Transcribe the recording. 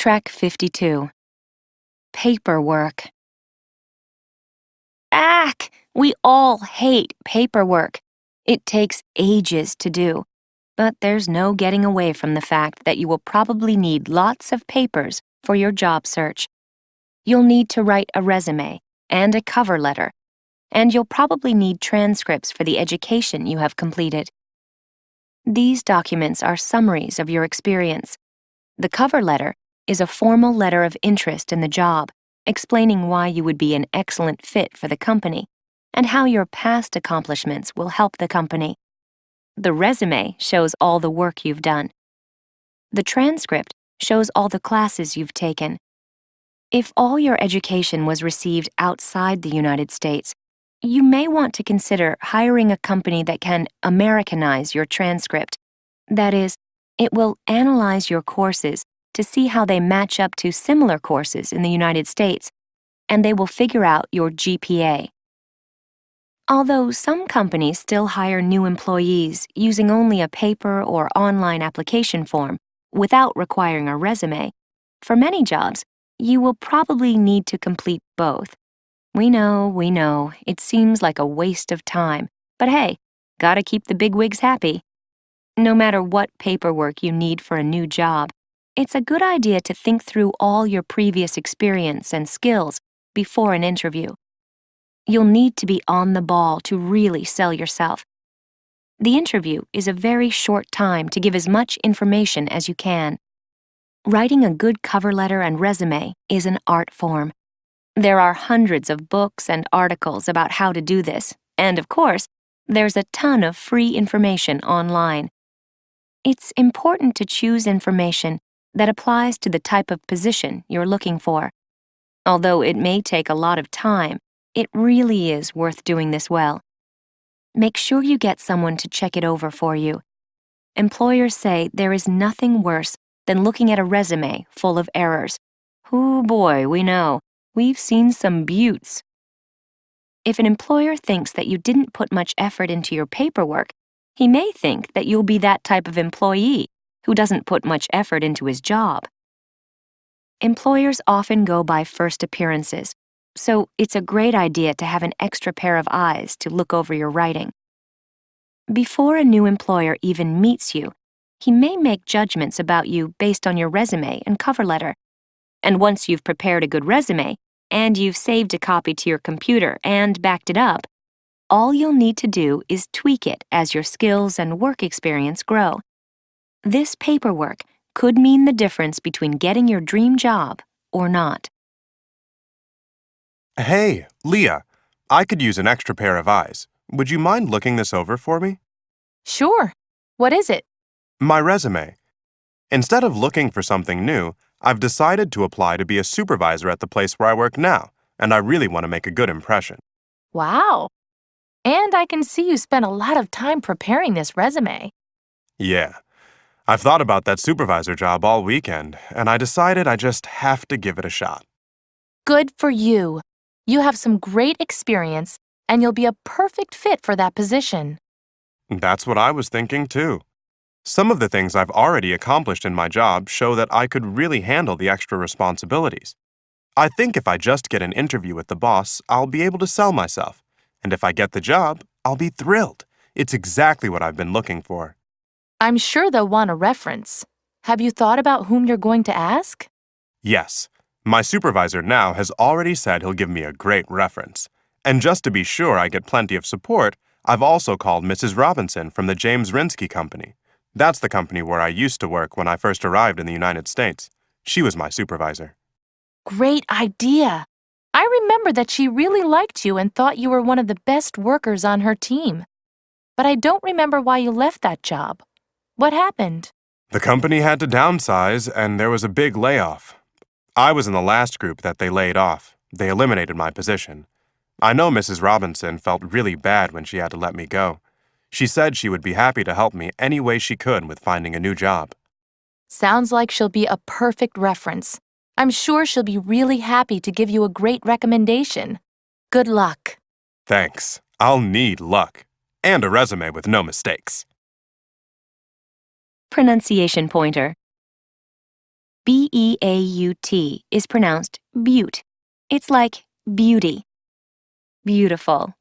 Track 52. Paperwork. Ack! We all hate paperwork. It takes ages to do. But there's no getting away from the fact that you will probably need lots of papers for your job search. You'll need to write a resume and a cover letter, and you'll probably need transcripts for the education you have completed. These documents are summaries of your experience. The cover letter is a formal letter of interest in the job, explaining why you would be an excellent fit for the company and how your past accomplishments will help the company. The resume shows all the work you've done. The transcript shows all the classes you've taken. If all your education was received outside the United States, you may want to consider hiring a company that can Americanize your transcript. That is, it will analyze your courses to see how they match up to similar courses in the United States, and they will figure out your GPA. Although some companies still hire new employees using only a paper or online application form without requiring a resume, for many jobs, you will probably need to complete both. We know, it seems like a waste of time, but hey, gotta keep the bigwigs happy. No matter what paperwork you need for a new job, it's a good idea to think through all your previous experience and skills before an interview. You'll need to be on the ball to really sell yourself. The interview is a very short time to give as much information as you can. Writing a good cover letter and resume is an art form. There are hundreds of books and articles about how to do this, and of course, there's a ton of free information online. It's important to choose information that applies to the type of position you're looking for. Although it may take a lot of time, it really is worth doing this well. Make sure you get someone to check it over for you. Employers say there is nothing worse than looking at a resume full of errors. Oh boy, we know. We've seen some beauts. If an employer thinks that you didn't put much effort into your paperwork, he may think that you'll be that type of employee who doesn't put much effort into his job. Employers often go by first appearances, so it's a great idea to have an extra pair of eyes to look over your writing. Before a new employer even meets you, he may make judgments about you based on your resume and cover letter. And once you've prepared a good resume, and you've saved a copy to your computer and backed it up, all you'll need to do is tweak it as your skills and work experience grow. This paperwork could mean the difference between getting your dream job or not. Hey, Leah, I could use an extra pair of eyes. Would you mind looking this over for me? Sure. What is it? My resume. Instead of looking for something new, I've decided to apply to be a supervisor at the place where I work now, and I really want to make a good impression. Wow. And I can see you spent a lot of time preparing this resume. Yeah. I've thought about that supervisor job all weekend, and I decided I just have to give it a shot. Good for you. You have some great experience, and you'll be a perfect fit for that position. That's what I was thinking, too. Some of the things I've already accomplished in my job show that I could really handle the extra responsibilities. I think if I just get an interview with the boss, I'll be able to sell myself. And if I get the job, I'll be thrilled. It's exactly what I've been looking for. I'm sure they'll want a reference. Have you thought about whom you're going to ask? Yes. My supervisor now has already said he'll give me a great reference. And just to be sure I get plenty of support, I've also called Mrs. Robinson from the James Rinsky Company. That's the company where I used to work when I first arrived in the United States. She was my supervisor. Great idea. I remember that she really liked you and thought you were one of the best workers on her team. But I don't remember why you left that job. What happened? The company had to downsize, and there was a big layoff. I was in the last group that they laid off. They eliminated my position. I know Mrs. Robinson felt really bad when she had to let me go. She said she would be happy to help me any way she could with finding a new job. Sounds like she'll be a perfect reference. I'm sure she'll be really happy to give you a great recommendation. Good luck. Thanks. I'll need luck. And a resume with no mistakes. Pronunciation pointer. B-E-A-U-T is pronounced butte. It's like beauty. Beautiful.